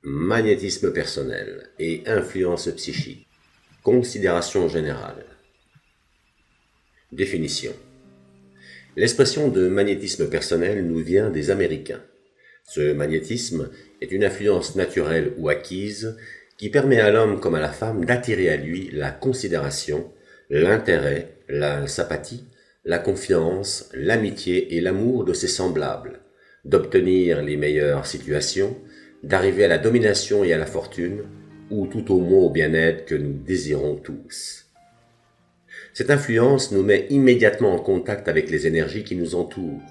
Magnétisme personnel et influence psychique. Considération générale. Définition. L'expression de magnétisme personnel nous vient des Américains. Ce magnétisme est une influence naturelle ou acquise qui permet à l'homme comme à la femme d'attirer à lui la considération, l'intérêt, la sympathie, la confiance, l'amitié et l'amour de ses semblables, d'obtenir les meilleures situations, d'arriver à la domination et à la fortune, ou tout au moins au bien-être que nous désirons tous. Cette influence nous met immédiatement en contact avec les énergies qui nous entourent,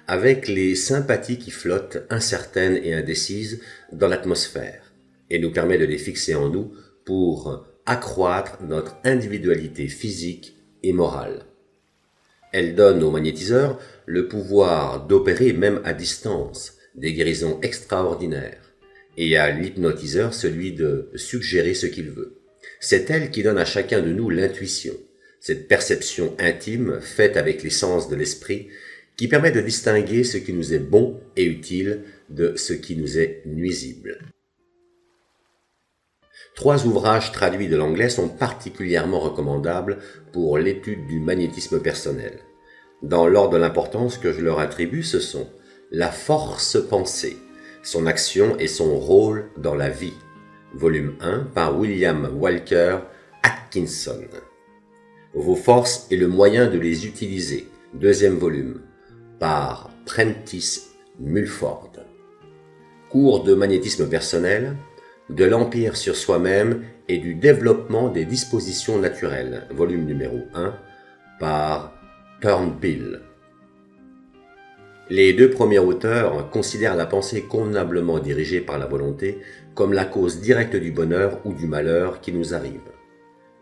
avec les sympathies qui flottent incertaines et indécises dans l'atmosphère, et nous permet de les fixer en nous pour accroître notre individualité physique et morale. Elle donne au magnétiseur le pouvoir d'opérer même à distance des guérisons extraordinaires, et à l'hypnotiseur celui de suggérer ce qu'il veut. C'est elle qui donne à chacun de nous l'intuition, cette perception intime faite avec les sens de l'esprit qui permet de distinguer ce qui nous est bon et utile de ce qui nous est nuisible. 3 ouvrages traduits de l'anglais sont particulièrement recommandables pour l'étude du magnétisme personnel. Dans l'ordre de l'importance que je leur attribue, ce sont La force pensée, son action et son rôle dans la vie, volume 1 par William Walker Atkinson. Vos forces et le moyen de les utiliser, 2e volume, par Prentice Mulford. Cours de magnétisme personnel, de l'empire sur soi-même et du développement des dispositions naturelles, volume numéro 1, par Turnbull. Les 2 premiers auteurs considèrent la pensée convenablement dirigée par la volonté comme la cause directe du bonheur ou du malheur qui nous arrive.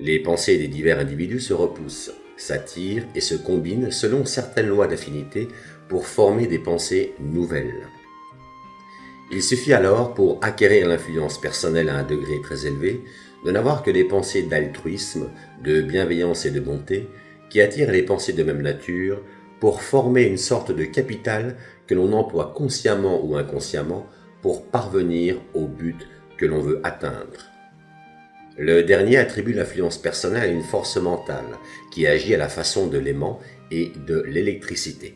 Les pensées des divers individus se repoussent, s'attirent et se combinent selon certaines lois d'affinité pour former des pensées nouvelles. Il suffit alors, pour acquérir l'influence personnelle à un degré très élevé, de n'avoir que des pensées d'altruisme, de bienveillance et de bonté, qui attirent les pensées de même nature, pour former une sorte de capital que l'on emploie consciemment ou inconsciemment pour parvenir au but que l'on veut atteindre. Le dernier attribue l'influence personnelle à une force mentale qui agit à la façon de l'aimant et de l'électricité.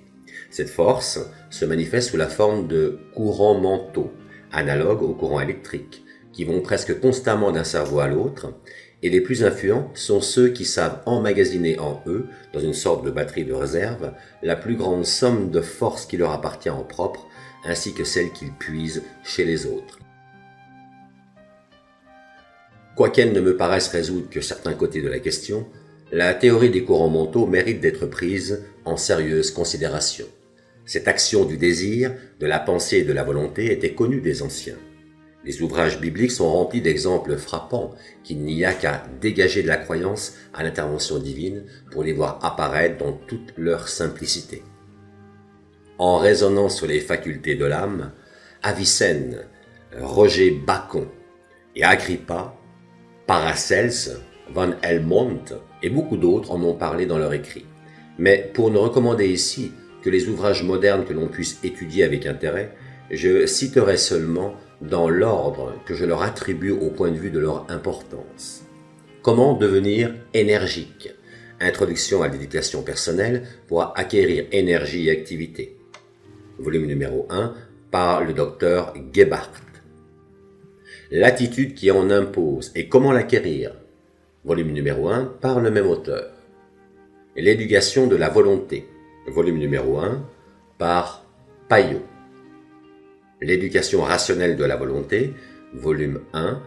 Cette force se manifeste sous la forme de courants mentaux, analogues aux courants électriques, qui vont presque constamment d'un cerveau à l'autre, et les plus influents sont ceux qui savent emmagasiner en eux, dans une sorte de batterie de réserve, la plus grande somme de force qui leur appartient en propre, ainsi que celle qu'ils puisent chez les autres. Quoiqu'elle ne me paraisse résoudre que certains côtés de la question, la théorie des courants mentaux mérite d'être prise en sérieuse considération. Cette action du désir, de la pensée et de la volonté était connue des anciens. Les ouvrages bibliques sont remplis d'exemples frappants qu'il n'y a qu'à dégager de la croyance à l'intervention divine pour les voir apparaître dans toute leur simplicité. En raisonnant sur les facultés de l'âme, Avicenne, Roger Bacon et Agrippa, Paracelse, Van Helmont et beaucoup d'autres en ont parlé dans leurs écrits. Mais pour ne recommander ici que les ouvrages modernes que l'on puisse étudier avec intérêt, je citerai seulement dans l'ordre que je leur attribue au point de vue de leur importance. Comment devenir énergique? Introduction à l'éducation personnelle pour acquérir énergie et activité. Volume numéro 1 par le docteur Gebhardt. L'attitude qui en impose et comment l'acquérir. Volume numéro 1 par le même auteur. L'éducation de la volonté. Volume numéro 1 par Payot. L'éducation rationnelle de la volonté, volume 1,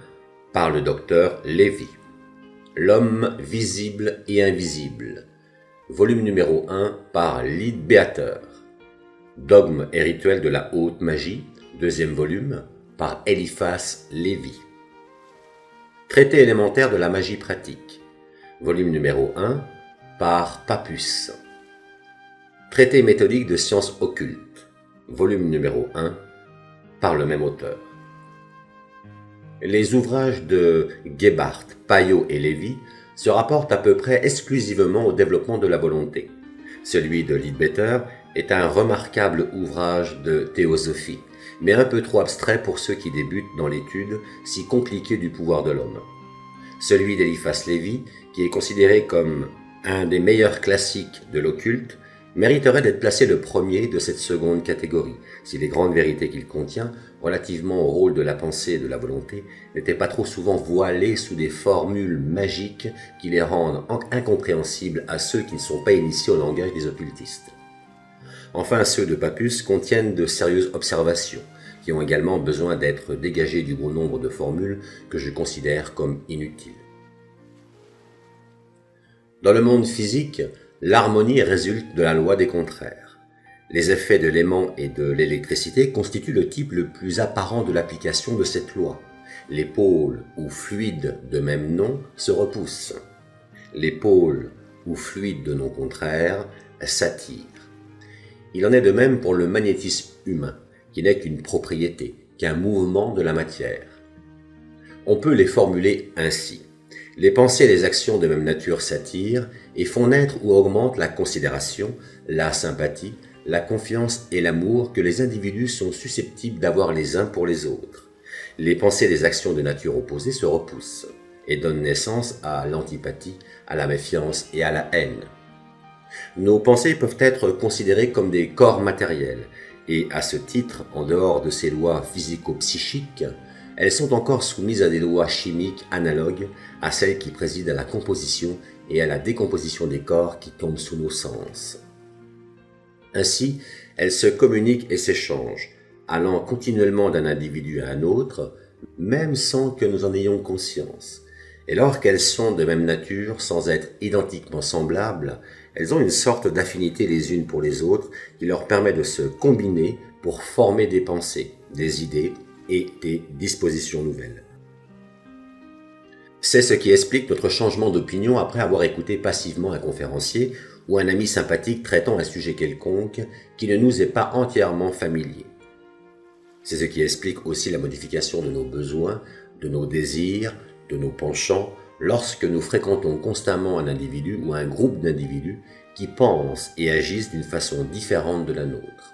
par le docteur Lévy. L'homme visible et invisible, volume numéro 1, par Leadbeater. Dogme et rituel de la haute magie, 2e volume, par Eliphas Lévy. Traité élémentaire de la magie pratique, volume numéro 1, par Papus. Traité méthodique de sciences occultes, volume numéro 1, par le même auteur. Les ouvrages de Gebhardt, Payot et Lévy se rapportent à peu près exclusivement au développement de la volonté. Celui de Leadbeater est un remarquable ouvrage de théosophie mais un peu trop abstrait pour ceux qui débutent dans l'étude si compliquée du pouvoir de l'homme. Celui d'Eliphas Lévi, qui est considéré comme un des meilleurs classiques de l'occulte, mériterait d'être placé le premier de cette seconde catégorie, si les grandes vérités qu'il contient, relativement au rôle de la pensée et de la volonté, n'étaient pas trop souvent voilées sous des formules magiques qui les rendent incompréhensibles à ceux qui ne sont pas initiés au langage des occultistes. Enfin, ceux de Pappus contiennent de sérieuses observations, qui ont également besoin d'être dégagées du bon nombre de formules que je considère comme inutiles. Dans le monde physique, l'harmonie résulte de la loi des contraires. Les effets de l'aimant et de l'électricité constituent le type le plus apparent de l'application de cette loi. Les pôles ou fluides de même nom se repoussent. Les pôles ou fluides de nom contraire s'attirent. Il en est de même pour le magnétisme humain, qui n'est qu'une propriété, qu'un mouvement de la matière. On peut les formuler ainsi. Les pensées et les actions de même nature s'attirent et font naître ou augmentent la considération, la sympathie, la confiance et l'amour que les individus sont susceptibles d'avoir les uns pour les autres. Les pensées et les actions de nature opposée se repoussent et donnent naissance à l'antipathie, à la méfiance et à la haine. Nos pensées peuvent être considérées comme des corps matériels et à ce titre, en dehors de ces lois physico-psychiques, elles sont encore soumises à des lois chimiques analogues à celles qui président à la composition et à la décomposition des corps qui tombent sous nos sens. Ainsi, elles se communiquent et s'échangent, allant continuellement d'un individu à un autre, même sans que nous en ayons conscience. Et lorsqu'elles sont de même nature, sans être identiquement semblables, elles ont une sorte d'affinité les unes pour les autres qui leur permet de se combiner pour former des pensées, des idées et des dispositions nouvelles. C'est ce qui explique notre changement d'opinion après avoir écouté passivement un conférencier ou un ami sympathique traitant un sujet quelconque qui ne nous est pas entièrement familier. C'est ce qui explique aussi la modification de nos besoins, de nos désirs, de nos penchants, lorsque nous fréquentons constamment un individu ou un groupe d'individus qui pensent et agissent d'une façon différente de la nôtre.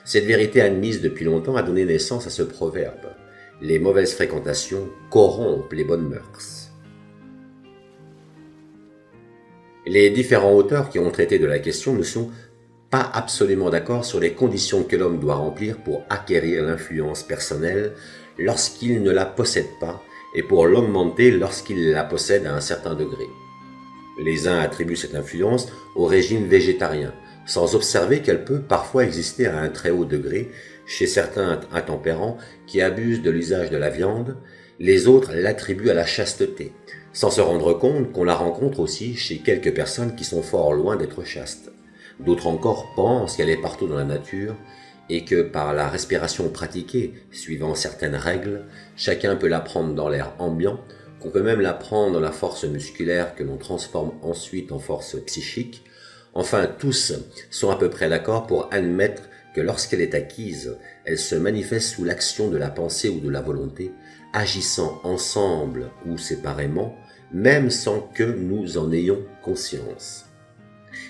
Cette vérité admise depuis longtemps a donné naissance à ce proverbe. Les mauvaises fréquentations corrompent les bonnes mœurs. Les différents auteurs qui ont traité de la question ne sont pas absolument d'accord sur les conditions que l'homme doit remplir pour acquérir l'influence personnelle lorsqu'il ne la possède pas et pour l'augmenter lorsqu'il la possède à un certain degré. Les uns attribuent cette influence au régime végétarien, sans observer qu'elle peut parfois exister à un très haut degré chez certains intempérants qui abusent de l'usage de la viande. Les autres l'attribuent à la chasteté, sans se rendre compte qu'on la rencontre aussi chez quelques personnes qui sont fort loin d'être chastes. D'autres encore pensent qu'elle est partout dans la nature et que par la respiration pratiquée, suivant certaines règles, chacun peut la prendre dans l'air ambiant, qu'on peut même la prendre dans la force musculaire que l'on transforme ensuite en force psychique. Enfin, tous sont à peu près d'accord pour admettre que lorsqu'elle est acquise, elle se manifeste sous l'action de la pensée ou de la volonté, agissant ensemble ou séparément, même sans que nous en ayons conscience.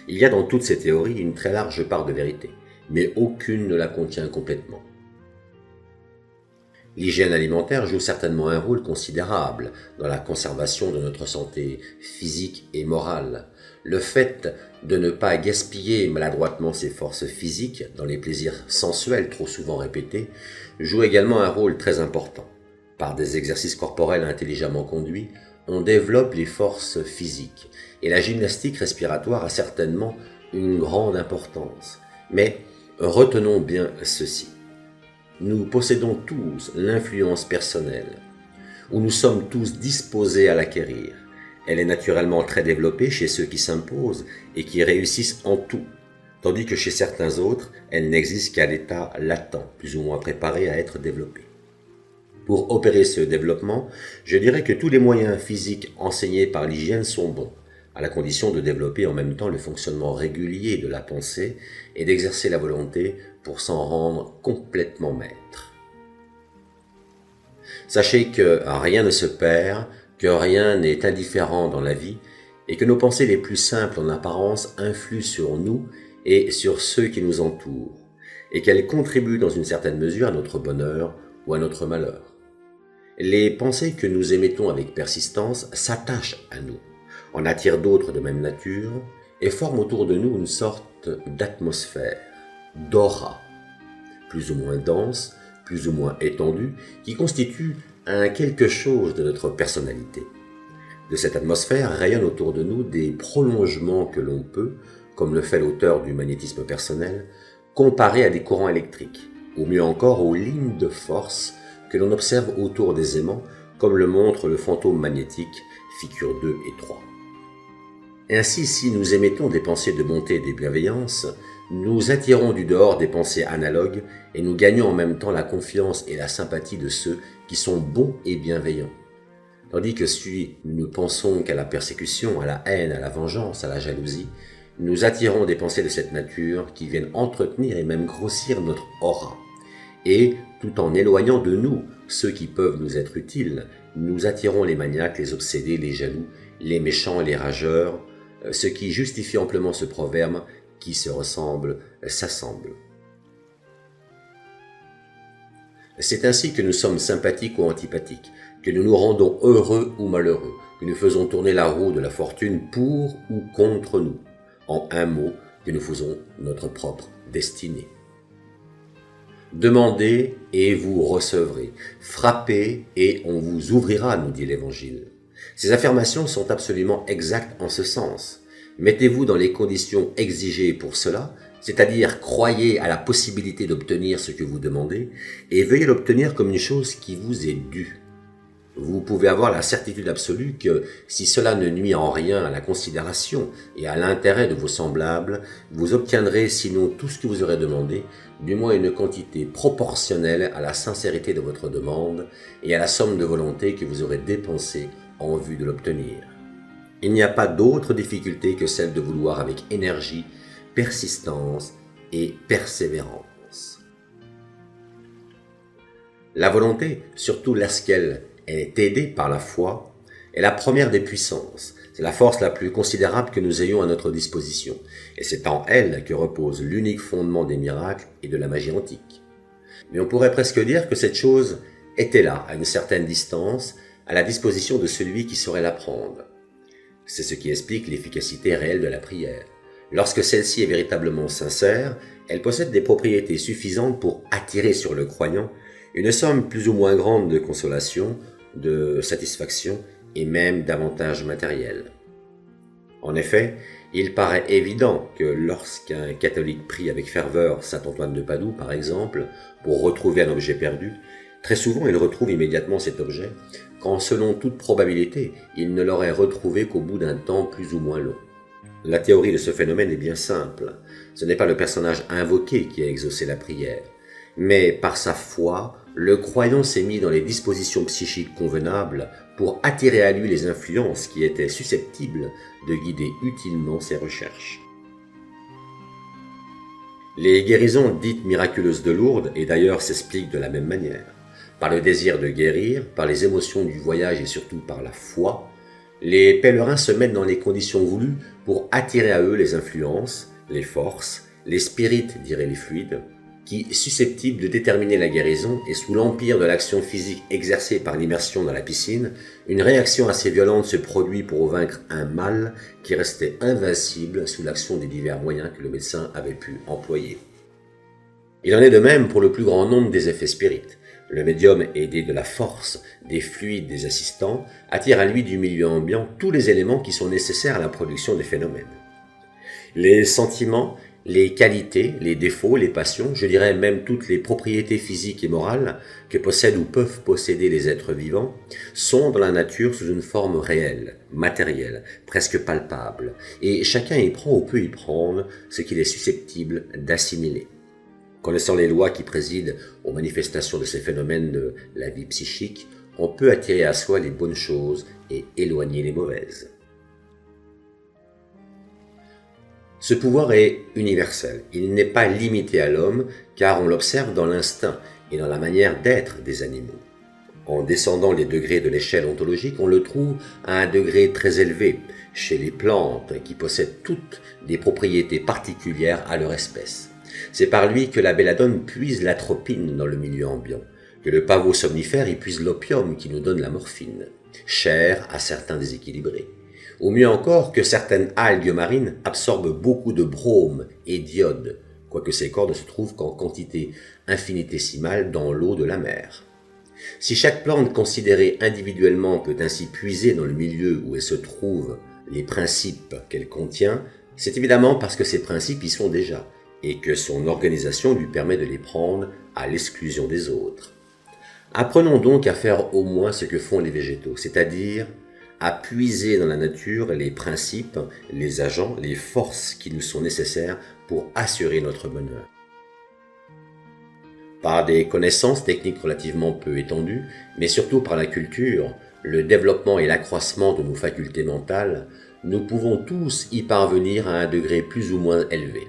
Il y a dans toutes ces théories une très large part de vérité, mais aucune ne la contient complètement. L'hygiène alimentaire joue certainement un rôle considérable dans la conservation de notre santé physique et morale. Le fait de ne pas gaspiller maladroitement ses forces physiques dans les plaisirs sensuels trop souvent répétés joue également un rôle très important. Par des exercices corporels intelligemment conduits, on développe les forces physiques et la gymnastique respiratoire a certainement une grande importance. Mais retenons bien ceci. Nous possédons tous l'influence personnelle, ou nous sommes tous disposés à l'acquérir. Elle est naturellement très développée chez ceux qui s'imposent et qui réussissent en tout, tandis que chez certains autres, elle n'existe qu'à l'état latent, plus ou moins préparé à être développée. Pour opérer ce développement, je dirais que tous les moyens physiques enseignés par l'hygiène sont bons, à la condition de développer en même temps le fonctionnement régulier de la pensée et d'exercer la volonté pour s'en rendre complètement maître. Sachez que rien ne se perd, que rien n'est indifférent dans la vie et que nos pensées les plus simples en apparence influent sur nous et sur ceux qui nous entourent. et qu'elles contribuent dans une certaine mesure à notre bonheur ou à notre malheur. Les pensées que nous émettons avec persistance s'attachent à nous, en attirent d'autres de même nature et forment autour de nous une sorte d'atmosphère, d'aura, plus ou moins dense, plus ou moins étendue, qui constitue un quelque chose de notre personnalité. De cette atmosphère rayonnent autour de nous des prolongements que l'on peut, comme le fait l'auteur du magnétisme personnel, comparer à des courants électriques, ou mieux encore aux lignes de force que l'on observe autour des aimants, comme le montre le fantôme magnétique, figures 2 et 3. Ainsi, si nous émettons des pensées de bonté et de bienveillance, nous attirons du dehors des pensées analogues et nous gagnons en même temps la confiance et la sympathie de ceux qui sont bons et bienveillants. Tandis que si nous pensons qu'à la persécution, à la haine, à la vengeance, à la jalousie, nous attirons des pensées de cette nature qui viennent entretenir et même grossir notre aura. Et, tout en éloignant de nous ceux qui peuvent nous être utiles, nous attirons les maniaques, les obsédés, les jaloux, les méchants, les rageurs, ce qui justifie amplement ce proverbe « qui se ressemble s'assemble ». C'est ainsi que nous sommes sympathiques ou antipathiques, que nous nous rendons heureux ou malheureux, que nous faisons tourner la roue de la fortune pour ou contre nous. En un mot, que nous faisons notre propre destinée. Demandez et vous recevrez. Frappez et on vous ouvrira, nous dit l'Évangile. Ces affirmations sont absolument exactes en ce sens. Mettez-vous dans les conditions exigées pour cela, c'est-à-dire croyez à la possibilité d'obtenir ce que vous demandez et veuillez l'obtenir comme une chose qui vous est due. Vous pouvez avoir la certitude absolue que si cela ne nuit en rien à la considération et à l'intérêt de vos semblables, vous obtiendrez sinon tout ce que vous aurez demandé, du moins une quantité proportionnelle à la sincérité de votre demande et à la somme de volonté que vous aurez dépensée en vue de l'obtenir. Il n'y a pas d'autre difficulté que celle de vouloir avec énergie, persistance et persévérance. La volonté, surtout lorsqu'elle est aidée par la foi, est la première des puissances. C'est la force la plus considérable que nous ayons à notre disposition, et c'est en elle que repose l'unique fondement des miracles et de la magie antique. Mais on pourrait presque dire que cette chose était là, à une certaine distance, à la disposition de celui qui saurait l'apprendre. C'est ce qui explique l'efficacité réelle de la prière. Lorsque celle-ci est véritablement sincère, elle possède des propriétés suffisantes pour attirer sur le croyant une somme plus ou moins grande de consolation, de satisfaction et même d'avantages matériels. En effet, il paraît évident que lorsqu'un catholique prie avec ferveur saint Antoine de Padoue, par exemple, pour retrouver un objet perdu, très souvent il retrouve immédiatement cet objet, quand selon toute probabilité, il ne l'aurait retrouvé qu'au bout d'un temps plus ou moins long. La théorie de ce phénomène est bien simple. Ce n'est pas le personnage invoqué qui a exaucé la prière, mais par sa foi, le croyant s'est mis dans les dispositions psychiques convenables pour attirer à lui les influences qui étaient susceptibles de guider utilement ses recherches. Les guérisons dites miraculeuses de Lourdes, et d'ailleurs s'expliquent de la même manière, par le désir de guérir, par les émotions du voyage et surtout par la foi, les pèlerins se mettent dans les conditions voulues pour attirer à eux les influences, les forces, les spirites, diraient les fluides, qui, susceptibles de déterminer la guérison et sous l'empire de l'action physique exercée par l'immersion dans la piscine, une réaction assez violente se produit pour vaincre un mal qui restait invincible sous l'action des divers moyens que le médecin avait pu employer. Il en est de même pour le plus grand nombre des effets spirites. Le médium, aidé de la force des fluides des assistants, attire à lui du milieu ambiant tous les éléments qui sont nécessaires à la production des phénomènes. Les sentiments, les qualités, les défauts, les passions, je dirais même toutes les propriétés physiques et morales que possèdent ou peuvent posséder les êtres vivants, sont dans la nature sous une forme réelle, matérielle, presque palpable, et chacun y prend ou peut y prendre ce qu'il est susceptible d'assimiler. Connaissant les lois qui président aux manifestations de ces phénomènes de la vie psychique, on peut attirer à soi les bonnes choses et éloigner les mauvaises. Ce pouvoir est universel, il n'est pas limité à l'homme car on l'observe dans l'instinct et dans la manière d'être des animaux. En descendant les degrés de l'échelle ontologique, on le trouve à un degré très élevé chez les plantes qui possèdent toutes des propriétés particulières à leur espèce. C'est par lui que la belladone puise l'atropine dans le milieu ambiant, que le pavot somnifère y puise l'opium qui nous donne la morphine, cher à certains déséquilibrés. Ou mieux encore que certaines algues marines absorbent beaucoup de brome et d'iode, quoique ces corps ne se trouvent qu'en quantité infinitésimale dans l'eau de la mer. Si chaque plante considérée individuellement peut ainsi puiser dans le milieu où elle se trouve les principes qu'elle contient, c'est évidemment parce que ces principes y sont déjà, et que son organisation lui permet de les prendre à l'exclusion des autres. Apprenons donc à faire au moins ce que font les végétaux, c'est-à-dire à puiser dans la nature les principes, les agents, les forces qui nous sont nécessaires pour assurer notre bonheur. Par des connaissances techniques relativement peu étendues, mais surtout par la culture, le développement et l'accroissement de nos facultés mentales, nous pouvons tous y parvenir à un degré plus ou moins élevé.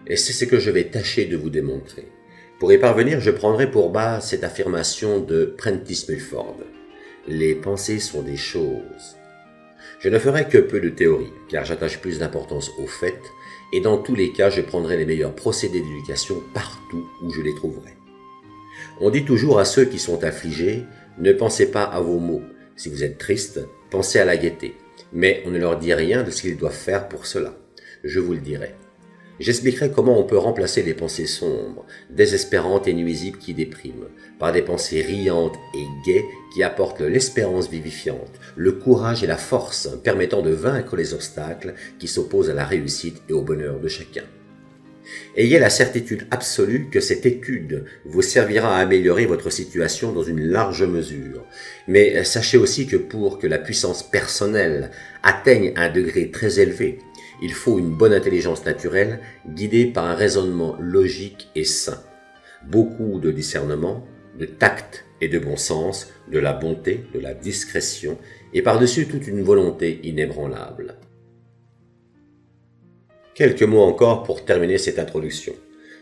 Et c'est ce que je vais tâcher de vous démontrer. Pour y parvenir, je prendrai pour base cette affirmation de Prentice Mulford. Les pensées sont des choses. Je ne ferai que peu de théorie, car j'attache plus d'importance aux faits, et dans tous les cas, je prendrai les meilleurs procédés d'éducation partout où je les trouverai. On dit toujours à ceux qui sont affligés, ne pensez pas à vos maux. Si vous êtes triste, pensez à la gaieté. Mais on ne leur dit rien de ce qu'ils doivent faire pour cela. Je vous le dirai. J'expliquerai comment on peut remplacer les pensées sombres, désespérantes et nuisibles qui dépriment, par des pensées riantes et gaies qui apportent l'espérance vivifiante, le courage et la force permettant de vaincre les obstacles qui s'opposent à la réussite et au bonheur de chacun. Ayez la certitude absolue que cette étude vous servira à améliorer votre situation dans une large mesure. Mais sachez aussi que pour que la puissance personnelle atteigne un degré très élevé, il faut une bonne intelligence naturelle guidée par un raisonnement logique et sain, beaucoup de discernement, de tact et de bon sens, de la bonté, de la discrétion et par-dessus toute une volonté inébranlable. Quelques mots encore pour terminer cette introduction.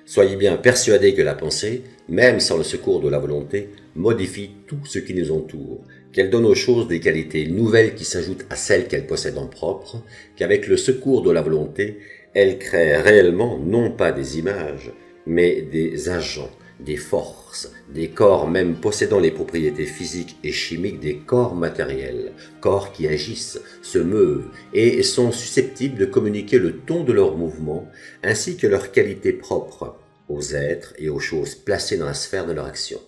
Soyez bien persuadés que la pensée, même sans le secours de la volonté, modifie tout ce qui nous entoure, qu'elle donne aux choses des qualités nouvelles qui s'ajoutent à celles qu'elle possède en propre, qu'avec le secours de la volonté, elle crée réellement non pas des images, mais des agents, des forces, des corps même possédant les propriétés physiques et chimiques des corps matériels, corps qui agissent, se meuvent et sont susceptibles de communiquer le ton de leurs mouvements ainsi que leurs qualités propres aux êtres et aux choses placées dans la sphère de leur action.